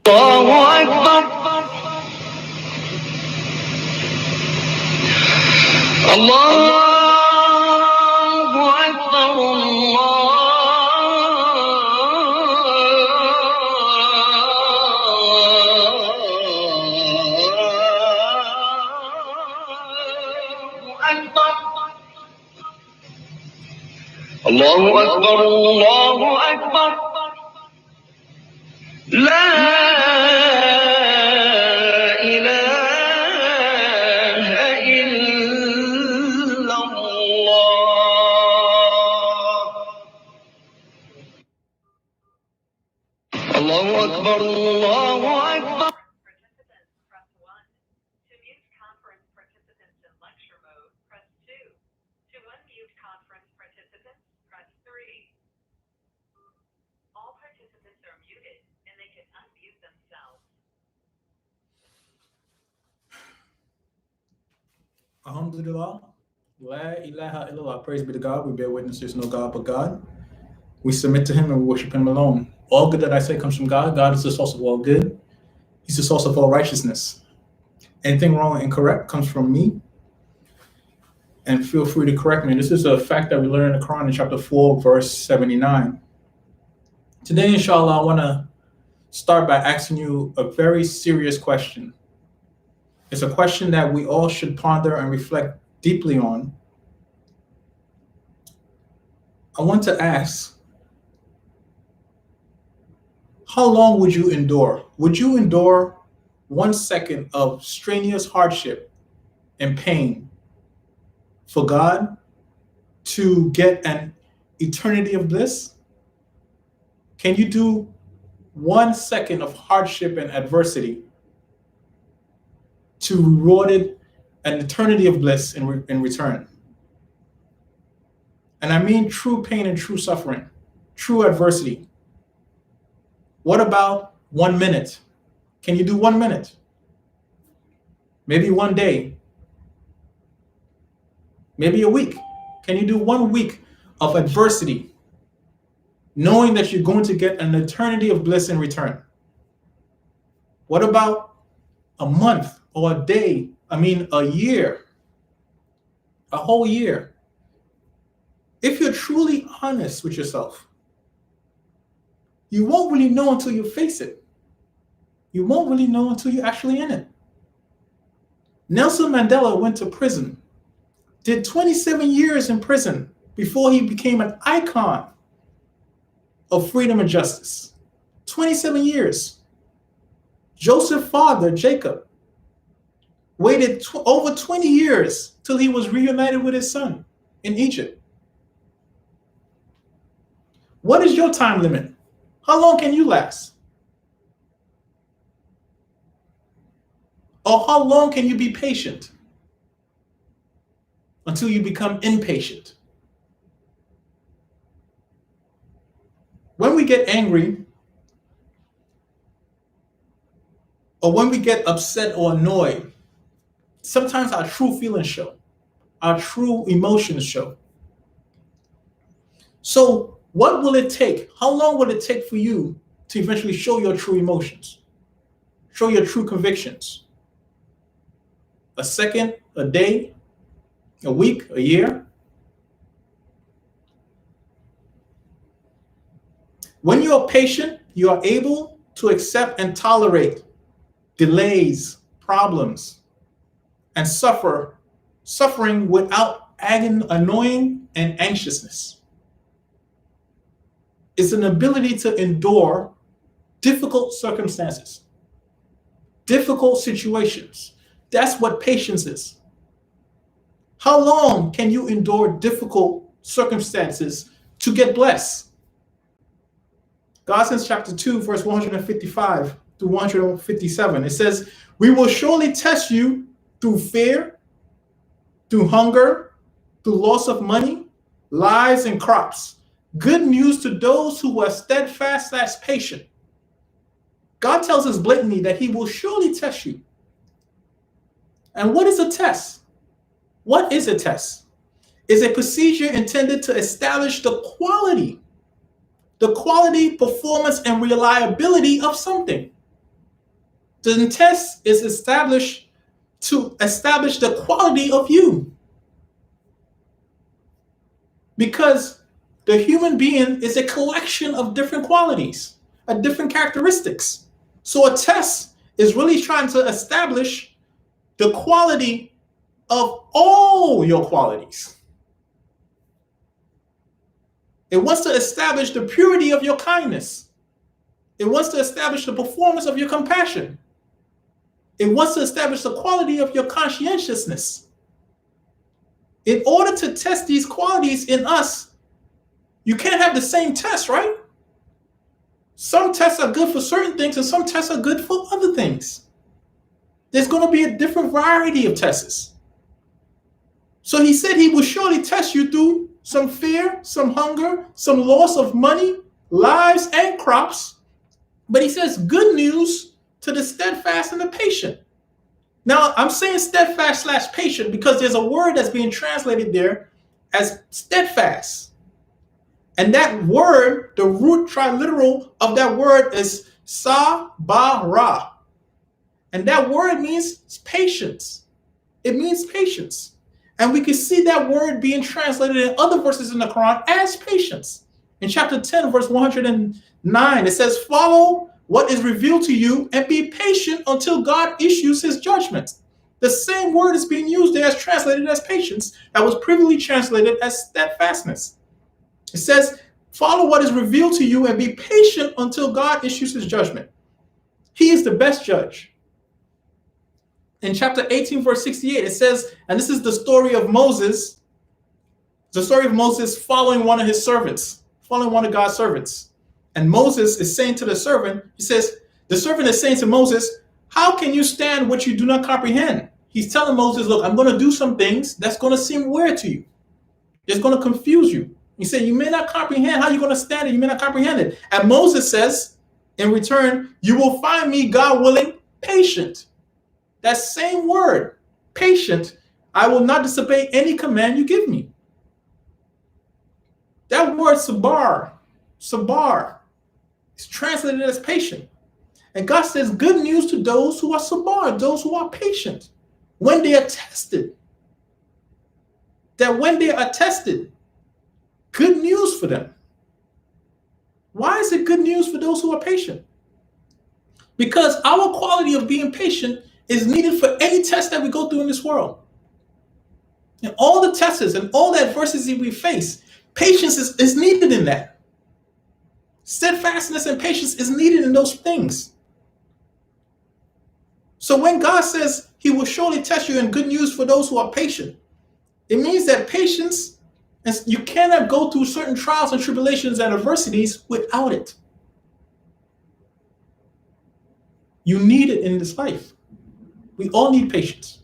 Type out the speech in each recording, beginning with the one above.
الله أكبر الله أكبر الله أكبر الله أكبر لا إله إلا الله الله أكبر الله أكبر. Alhamdulillah, la ilaha illallah, praise be to God. We bear witness there's no God but God. We submit to him and we worship him alone. All good that I say comes from God. God is the source of all good. He's the source of all righteousness. Anything wrong or incorrect comes from me. And feel free to correct me. This is a fact that we learn in the Quran in chapter 4, verse 79. Today, inshallah, I want to start by asking you a very serious question. It's a question that we all should ponder and reflect deeply on. I want to ask, how long would you endure? Would you endure 1 second of strenuous hardship and pain for God to get an eternity of bliss? Can you do 1 second of hardship and adversity to rewarded an eternity of bliss in return? And I mean true pain and true suffering, true adversity. What about 1 minute? Can you do 1 minute? Maybe 1 day? Maybe a week? Can you do 1 week of adversity, knowing that you're going to get an eternity of bliss in return? What about a month or a day? A year, a whole year. If you're truly honest with yourself, you won't really know until you face it. You won't really know until you're actually in it. Nelson Mandela went to prison, did 27 years in prison before he became an icon of freedom and justice. 27 years. Joseph's father, Jacob, waited over 20 years till he was reunited with his son in Egypt. What is your time limit? How long can you last? Or how long can you be patient until you become impatient? When we get angry, or when we get upset or annoyed, sometimes our true feelings show, our true emotions show. So what will it take? How long will it take for you to eventually show your true emotions? Show your true convictions? A second, a day, a week, a year? When you are patient, you are able to accept and tolerate delays, problems, and suffering without annoying and anxiousness. It's an ability to endure difficult circumstances, difficult situations. That's what patience is. How long can you endure difficult circumstances to get blessed? Galatians chapter 2, verse 155 to 157. It says, "We will surely test you through fear, through hunger, through loss of money, lies, and crops. Good news to those who are steadfast / patient." God tells us blatantly that he will surely test you. And what is a test? What is a test? It's a procedure intended to establish the quality, performance, and reliability of something. The test is established to establish the quality of you. Because the human being is a collection of different qualities, of different characteristics. So a test is really trying to establish the quality of all your qualities. It wants to establish the purity of your kindness. It wants to establish the performance of your compassion. It wants to establish the quality of your conscientiousness. In order to test these qualities in us, you can't have the same test, right? Some tests are good for certain things and some tests are good for other things. There's going to be a different variety of tests. So he said he will surely test you through some fear, some hunger, some loss of money, lives, and crops. But he says good news to the steadfast and the patient. Now, I'm saying steadfast / patient because there's a word that's being translated there as steadfast. And that word, the root triliteral of that word is sabara. And that word means patience. It means patience. And we can see that word being translated in other verses in the Quran as patience. In chapter 10, verse 109, it says, follow what is revealed to you and be patient until God issues his judgment. The same word is being used there as translated as patience that was previously translated as steadfastness. It says, follow what is revealed to you and be patient until God issues his judgment. He is the best judge. In chapter 18, verse 68, it says, and this is the story of Moses, following one of his servants, following one of God's servants. And Moses is saying to the servant, he says, the servant is saying to Moses, how can you stand what you do not comprehend? He's telling Moses, look, I'm going to do some things that's going to seem weird to you. It's going to confuse you. He said, you may not comprehend how you're going to stand it. You may not comprehend it. And Moses says, in return, you will find me, God willing, patient. That same word, patient, I will not disobey any command you give me. That word sabar, is translated as patient. And God says good news to those who are sabar, those who are patient, when they are tested. That when they are tested, good news for them. Why is it good news for those who are patient? Because our quality of being patient is needed for any test that we go through in this world. And all the tests and all the adversity we face, patience is needed in that. Steadfastness and patience is needed in those things. So when God says he will surely test you in good news for those who are patient, it means that patience, you cannot go through certain trials and tribulations and adversities without it. You need it in this life. We all need patience.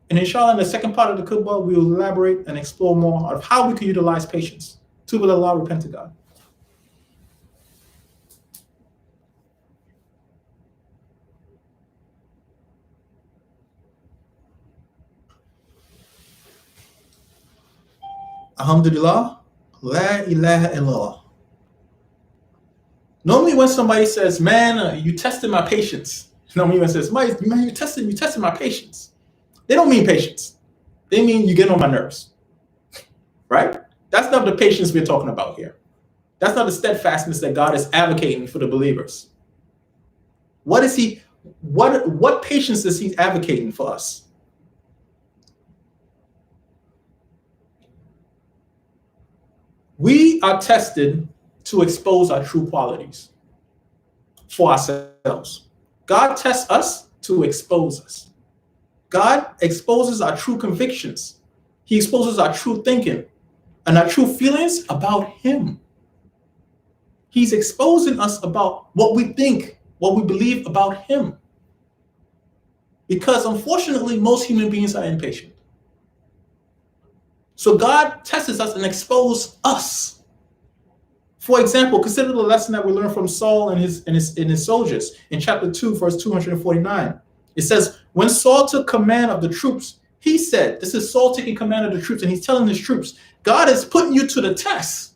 And inshallah, in the second part of the khutbah, we will elaborate and explore more of how we can utilize patience. Tuba Allah, repent to God. Alhamdulillah, la ilaha illallah. Normally when somebody says, man, you tested my patience. Normally when says, man, you tested my patience. They don't mean patience. They mean you get on my nerves, right? That's not the patience we're talking about here. That's not the steadfastness that God is advocating for the believers. What patience is he advocating for us? We are tested to expose our true qualities for ourselves. God tests us to expose us. God exposes our true convictions. He exposes our true thinking and our true feelings about him. He's exposing us about what we think, what we believe about him. Because unfortunately, most human beings are impatient. So God tests us and exposes us. For example, consider the lesson that we learned from Saul and his soldiers in chapter 2, verse 249. It says, when Saul took command of the troops, he said, this is Saul taking command of the troops, and he's telling his troops, God is putting you to the test.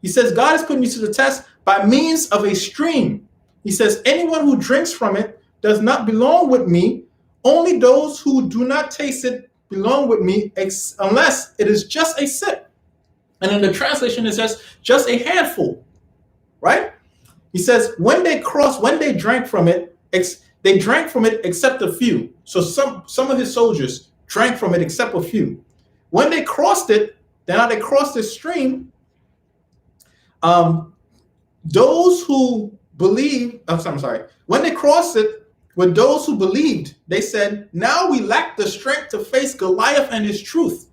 He says, God is putting you to the test by means of a stream. He says, anyone who drinks from it does not belong with me. Only those who do not taste it belong with me, unless it is just a sip. And in the translation, it says just a handful, right? He says when they drank from it, they drank from it except a few. So some of his soldiers drank from it except a few. When they crossed it, now they crossed this stream. Those who believe, I'm sorry. When they crossed it with those who believed, they said, "Now we lack the strength to face Goliath and his troops."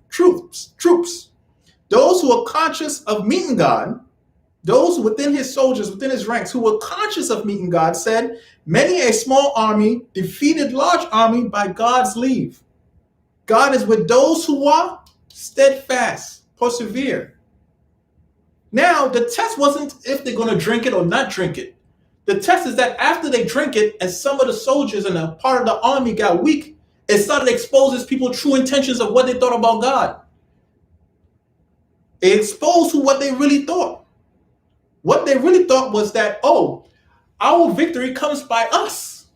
Those who are conscious of meeting God, those within his soldiers, within his ranks, who were conscious of meeting God, said, "Many a small army defeated large army by God's leave." God is with those who are steadfast, persevere. Now, the test wasn't if they're going to drink it or not drink it. The test is that after they drink it, and some of the soldiers and a part of the army got weak, it started to expose people true intentions of what they thought about God. It exposed what they really thought. What they really thought was that, oh, our victory comes by us,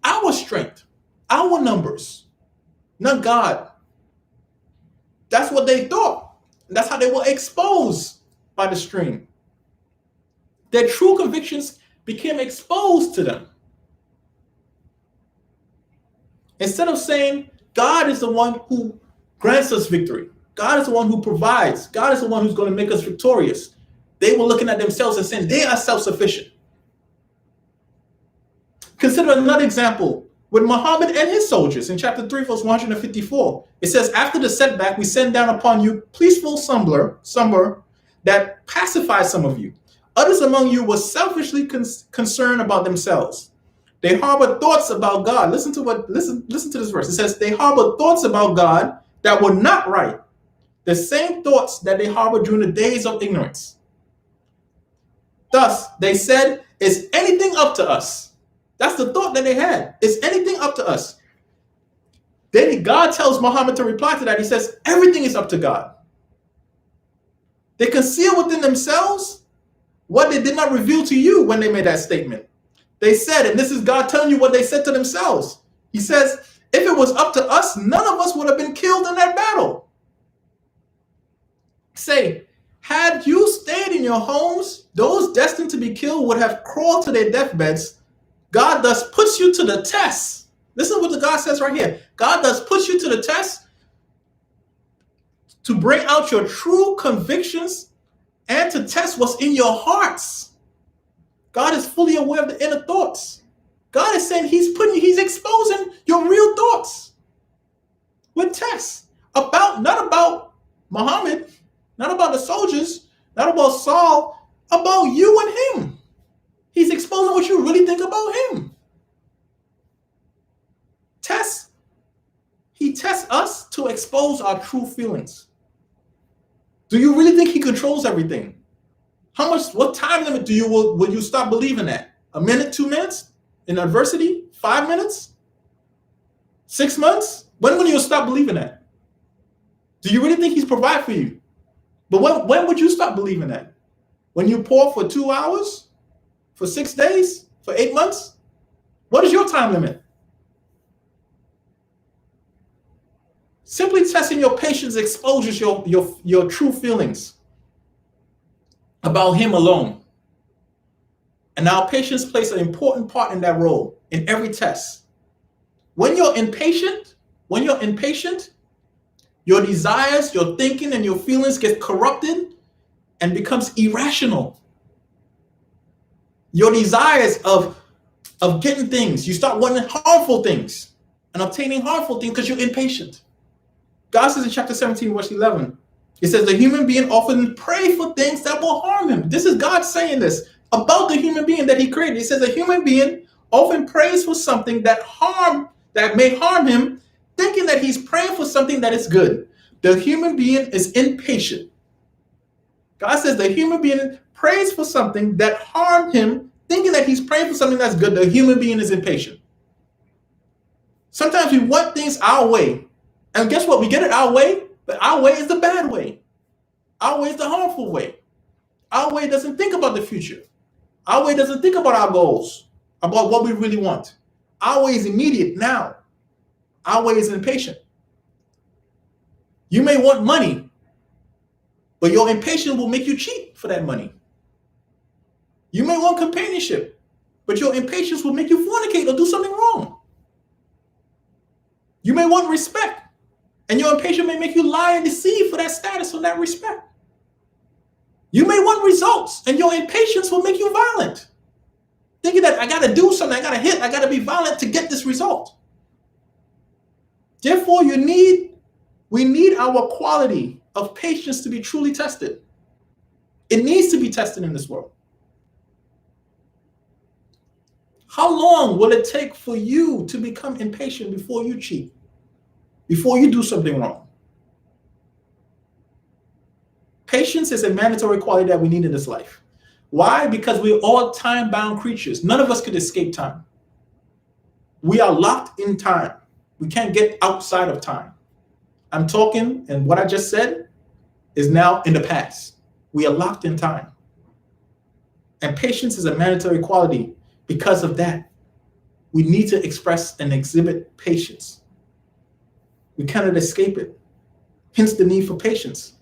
our strength, our numbers, not God. That's what they thought. That's how they were exposed by the stream. Their true convictions became exposed to them. Instead of saying, God is the one who grants us victory, God is the one who provides, God is the one who's going to make us victorious, they were looking at themselves and saying they are self-sufficient. Consider another example with Muhammad and his soldiers in chapter 3, verse 154. It says, "After the setback, we send down upon you peaceful slumber that pacifies some of you. Others among you were selfishly concerned about themselves. They harbored thoughts about God." Listen to this verse. It says, "They harbored thoughts about God that were not right. The same thoughts that they harbored during the days of ignorance. Thus, they said, 'Is anything up to us?'" That's the thought that they had. "Is anything up to us?" Then God tells Muhammad to reply to that. He says, everything is up to God. They conceal within themselves what they did not reveal to you when they made that statement. They said, and this is God telling you what they said to themselves. He says, "If it was up to us, none of us would have been killed in that battle." Say, "Had you stayed in your homes, those destined to be killed would have crawled to their deathbeds. God thus puts you to the test." Listen to what the God says right here. God thus puts you to the test to bring out your true convictions and to test what's in your hearts. God is fully aware of the inner thoughts. God is saying he's exposing your real thoughts with tests not about Muhammad, not about the soldiers, not about Saul, about you and him. He's exposing what you really think about him. He tests us to expose our true feelings. Do you really think he controls everything? What time limit will you stop believing that? A minute, 2 minutes in adversity? 5 minutes? 6 months? When will you stop believing that? Do you really think he's provided for you? But when would you stop believing that? When you pour for 2 hours? For 6 days? For 8 months? What is your time limit? Simply testing your patience exposes your true feelings about him alone. And our patience plays an important part in that role in every test. When you're impatient, your desires, your thinking, and your feelings get corrupted and becomes irrational. Your desires of getting things, you start wanting harmful things and obtaining harmful things because you're impatient. God says in chapter 17, verse 11, it says, "The human being often prays for things that will harm him." This is God saying this about the human being that he created. He says, "A human being often prays for something that may harm him, thinking that he's praying for something that is good." The human being is impatient. God says the human being prays for something that harmed him, thinking that he's praying for something that's good. The human being is impatient. Sometimes we want things our way. And guess what? We get it our way, but our way is the bad way. Our way is the harmful way. Our way doesn't think about the future. Our way doesn't think about our goals, about what we really want. Our way is immediate now. Our way is impatient. You may want money, but your impatience will make you cheat for that money. You may want companionship, but your impatience will make you fornicate or do something wrong. You may want respect, and your impatience may make you lie and deceive for that status or that respect. You may want results, and your impatience will make you violent, thinking that I got to do something, I got to hit, I got to be violent to get this result. Therefore, we need our quality of patience to be truly tested. It needs to be tested in this world. How long will it take for you to become impatient before you cheat, before you do something wrong? Patience is a mandatory quality that we need in this life. Why? Because we're all time-bound creatures. None of us could escape time. We are locked in time. We can't get outside of time. I'm talking, and what I just said is now in the past. We are locked in time. And patience is a mandatory quality. Because of that, we need to express and exhibit patience. We cannot escape it. Hence the need for patience.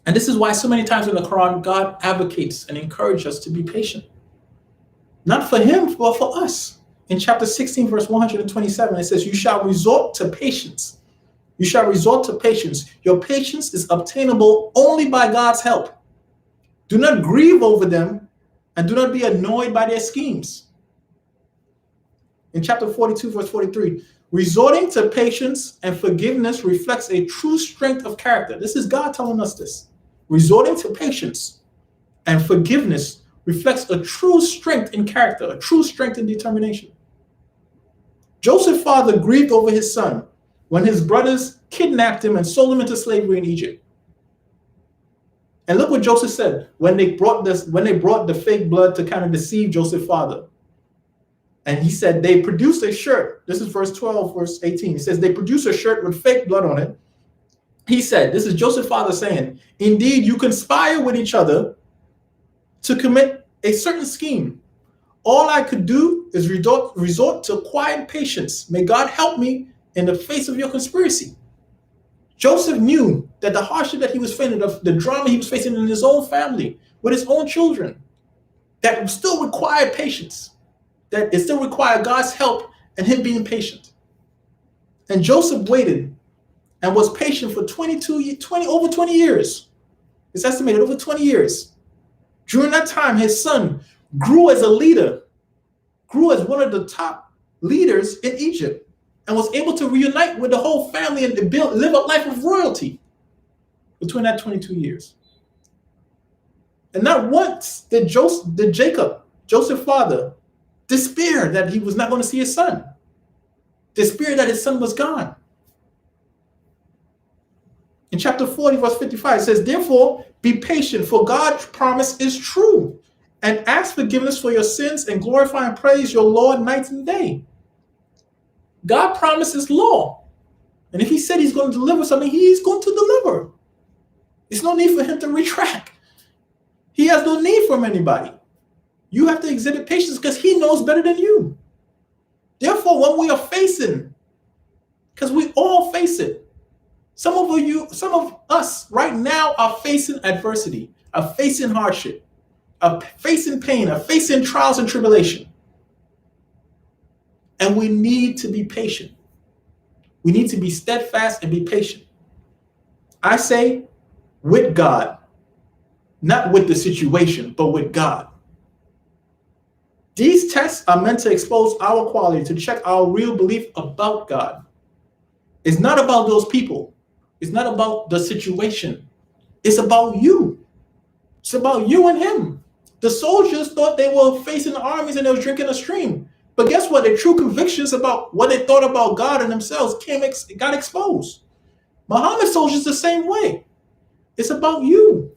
And this is why so many times in the Quran, God advocates and encourages us to be patient. Not for him, but for us. In chapter 16, verse 127, it says, you shall resort to patience. You shall resort to patience. Your patience is obtainable only by God's help. Do not grieve over them, and do not be annoyed by their schemes. In chapter 42, verse 43, resorting to patience and forgiveness reflects a true strength of character. This is God telling us this. Resorting to patience and forgiveness reflects a true strength in character, a true strength in determination. Joseph's father grieved over his son when his brothers kidnapped him and sold him into slavery in Egypt. And look what Joseph said when they brought the fake blood to kind of deceive Joseph's father. And he said they produced a shirt. This is verse 12, verse 18. He says they produced a shirt with fake blood on it. He said, this is Joseph's father saying, indeed, you conspire with each other to commit a certain scheme. All I could do is resort to quiet patience. May God help me in the face of your conspiracy. Joseph knew that the hardship that he was facing, the drama he was facing in his own family, with his own children, that still required patience, that it still required God's help and him being patient. And Joseph waited and was patient for over 20 years. It's estimated over 20 years. During that time, his son grew as a leader, grew as one of the top leaders in Egypt, and was able to reunite with the whole family and live a life of royalty between that 22 years. And not once did Jacob, Joseph's father, despair that he was not going to see his son, despair that his son was gone. In chapter 40, verse 55, it says, therefore, be patient, for God's promise is true, and ask forgiveness for your sins and glorify and praise your Lord night and day. God promises law. And if he said he's going to deliver something, he's going to deliver. There's no need for him to retract. He has no need from anybody. You have to exhibit patience because he knows better than you. Therefore, when we are facing, because we all face it, some of us right now are facing adversity, are facing hardship, are facing pain, are facing trials and tribulation. And we need to be patient. We need to be steadfast and be patient. I say with God, not with the situation, but with God. These tests are meant to expose our quality, to check our real belief about God. It's not about those people. It's not about the situation. It's about you. It's about you and him. The soldiers thought they were facing the armies and they were drinking a stream. But guess what? Their true convictions about what they thought about God and themselves got exposed. Muhammad's soldiers the same way. It's about you.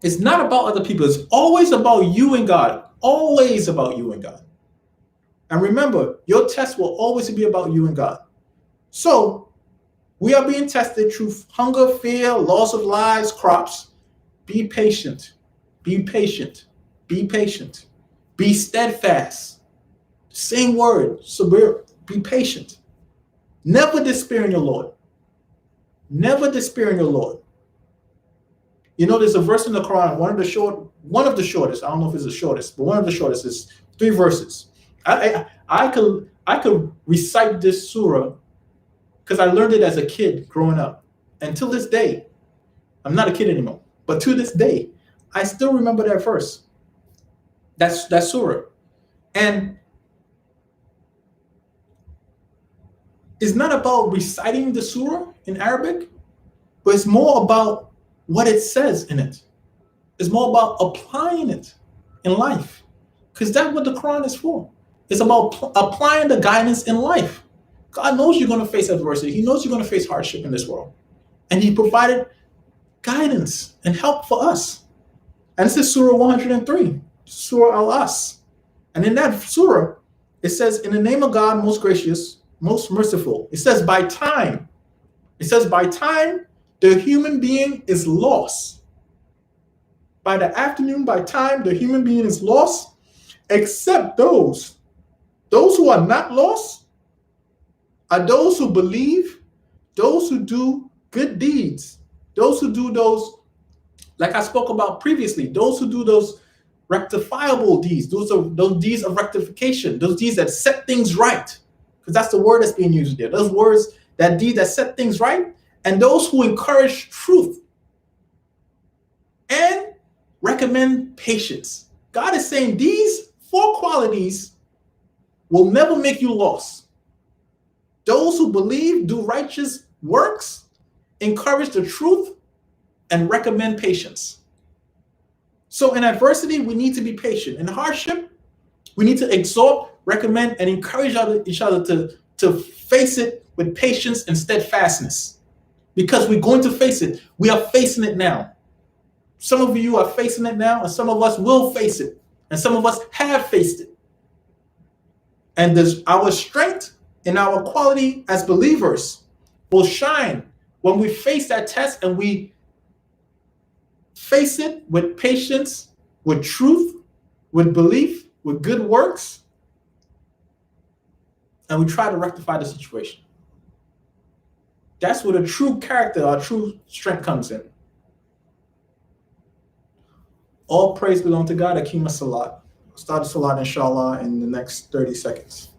It's not about other people. It's always about you and God. Always about you and God. And remember, your test will always be about you and God. So, we are being tested through hunger, fear, loss of lives, crops. Be patient. Be patient. Be patient. Be steadfast. Same word. So be patient. Never despair in your Lord. Never despair in your Lord. You know, there's a verse in the Quran, one of the shortest, I don't know if it's the shortest, but one of the shortest is 3 verses. I could recite this surah because I learned it as a kid growing up. And till this day, I'm not a kid anymore, but to this day, I still remember that verse. That's that surah. And it's not about reciting the surah in Arabic, but it's more about what it says in it. It's more about applying it in life, because that's what the Quran is for. It's about applying the guidance in life. God knows you're going to face adversity. He knows you're going to face hardship in this world. And he provided guidance and help for us. And this is Surah 103, Surah Al-As. And in that surah, it says, in the name of God, most gracious, most merciful. It says, by time, the human being is lost. By the afternoon, by time, the human being is lost, except those who are not lost are those who believe, those who do good deeds, those who do those, like I spoke about previously, those who do those rectifiable deeds, those deeds of rectification, those deeds that set things right, because that's the word that's being used there. Those words, that deed that set things right, and those who encourage truth and recommend patience. God is saying these 4 qualities will never make you lost. Those who believe, do righteous works, encourage the truth, and recommend patience. So in adversity, we need to be patient. In hardship, we need to exhort, recommend, and encourage each other to face it with patience and steadfastness. Because we're going to face it. We are facing it now. Some of you are facing it now, and some of us will face it. And some of us have faced it. And our strength and our quality as believers will shine when we face that test and we face it with patience, with truth, with belief, with good works, and we try to rectify the situation. That's where the true character, our true strength comes in. All praise belongs to God. Akim Salat. Start the Salat, inshallah, in the next 30 seconds.